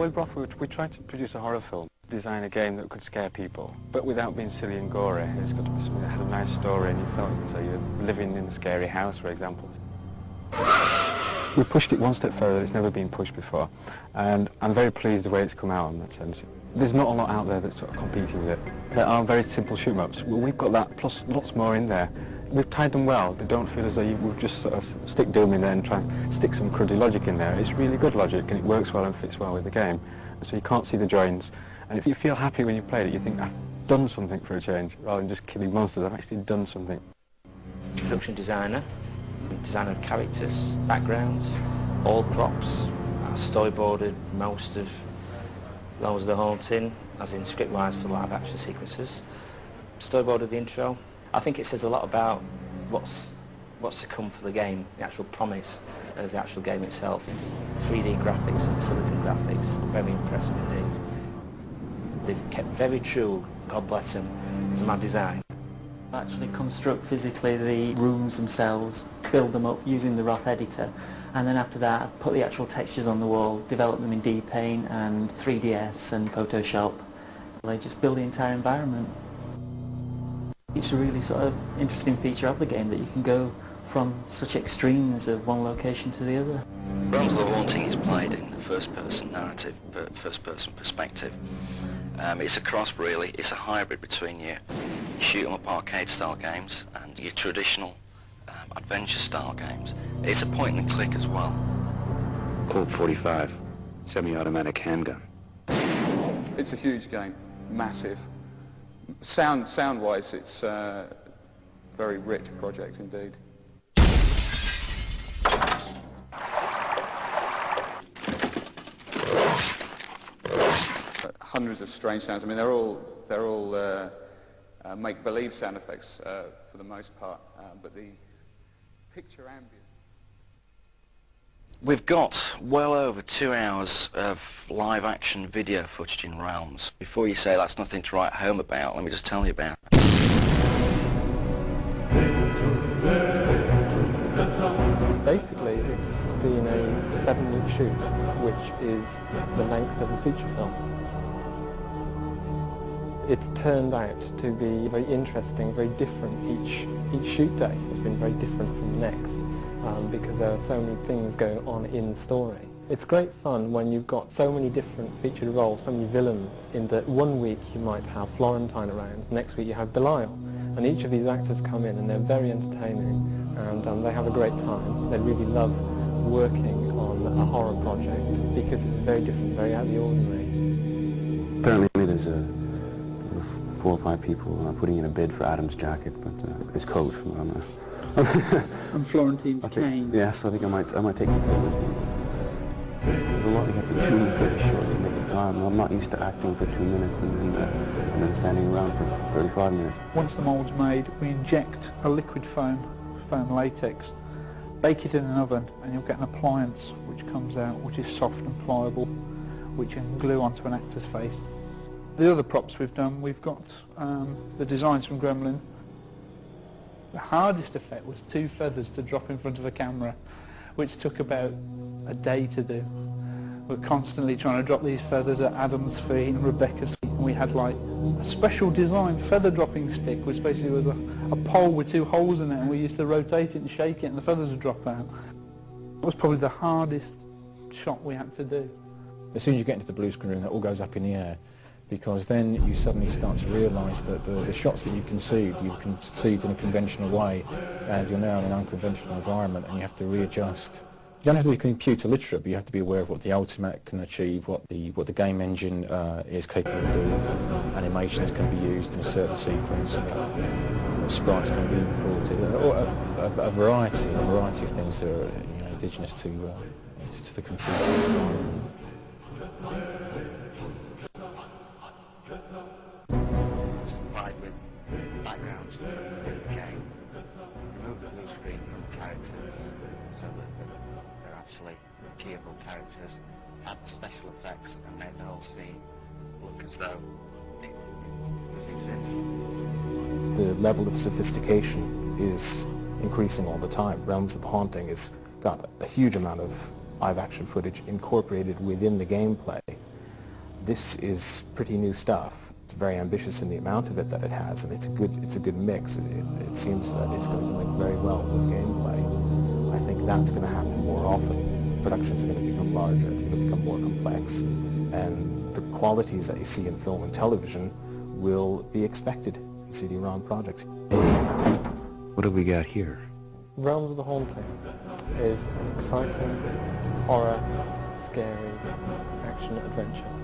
with Broth, we tried to produce a horror film, design a game that could scare people, but without being silly and gory. It's got to be something that had a nice story and you felt so you're living in a scary house, for example. We pushed it one step further. It's never been pushed before, and I'm very pleased the way it's come out in that sense. There's not a lot out there that's sort of competing with it. There are very simple shoot-em-ups. Well, we've got that plus lots more in there. We've tied them well. They don't feel as though we've just sort of stick Doom in there and try and stick some cruddy logic in there. It's really good logic and it works well and fits well with the game. So you can't see the joins. And if you feel happy when you've played it, you think, I've done something for a change. Rather than just killing monsters, I've actually done something. Production designer characters, backgrounds, all props. I storyboarded most of Rose of the Haunting, as in script-wise for live action sequences. Storyboarded the intro. I think it says a lot about what's to come for the game, the actual promise of the actual game itself. It's 3D graphics and silicon graphics, very impressive indeed. They've kept very true, God bless them, to my design. Actually construct physically the rooms themselves, build them up using the Roth editor, and then after that put the actual textures on the wall, develop them in D-Paint and 3ds and Photoshop. They just build the entire environment. It's a really sort of interesting feature of the game that you can go from such extremes of one location to the other. Realms of the Haunting is played in the first-person narrative, first-person perspective. It's a cross, really. It's a hybrid between your shoot-'em-up arcade-style games and your traditional adventure-style games. It's a point-and-click as well. Colt 45, semi-automatic handgun. It's a huge game, massive. Sound-wise, it's a very rich project indeed. Hundreds of strange sounds. I mean, they're all make-believe sound effects for the most part, but the picture ambience. We've got well over 2 hours of live action video footage in Realms. Before you say that's nothing to write home about, let me just tell you about it. Basically, it's been a 7-week shoot, which is the length of a feature film. It's turned out to be very interesting, very different each shoot day. It's been very different from the next because there are so many things going on in the story. It's great fun when you've got so many different featured roles, so many villains, in that one week you might have Florentine around, next week you have Belial. And each of these actors come in and they're very entertaining and they have a great time. They really love working on a horror project because it's very different, very out of the ordinary. Apparently there's 4 or 5 people putting in a bid for Adam's jacket, but his coat. And Florentine's cane. Yes, I think I might take the coat with me. There's a lot you have to do in pretty short amounts of time. I'm not used to acting for 2 minutes and then standing around for 35 minutes. Once the mould's made, we inject a liquid foam latex, bake it in an oven, and you'll get an appliance which comes out, which is soft and pliable, which you can glue onto an actor's face. The other props we've done, we've got the designs from Gremlin. The hardest effect was 2 feathers to drop in front of a camera, which took about a day to do. We're constantly trying to drop these feathers at Adam's feet and Rebecca's feet, and we had like a special design feather dropping stick, which basically was a pole with 2 holes in it, and we used to rotate it and shake it and the feathers would drop out. It was probably the hardest shot we had to do. As soon as you get into the blue screen room, that all goes up in the air, because then you suddenly start to realise that the shots that you've conceived in a conventional way, and you're now in an unconventional environment and you have to readjust. You don't have to be computer literate, but you have to be aware of what the Ultimate can achieve, what the game engine is capable of doing. Animations can be used in a certain sequence, sprites can be imported, a variety of things that are indigenous to the computer. Supplied with backgrounds from the game, remove the blue screen from the characters so that they're actually playable characters, add the special effects and make the whole scene look as though it does exist. The level of sophistication is increasing all the time. Realms of the Haunting has got a huge amount of live action footage incorporated within the gameplay, This is pretty new stuff. It's very ambitious in the amount of it that it has, and it's a good mix. It seems that it's going to link very well with gameplay. I think that's going to happen more often. Productions are going to become larger, it's going to become more complex, and the qualities that you see in film and television will be expected in CD-ROM projects. What have we got here? Realms of the Haunting is an exciting horror, scary action adventure.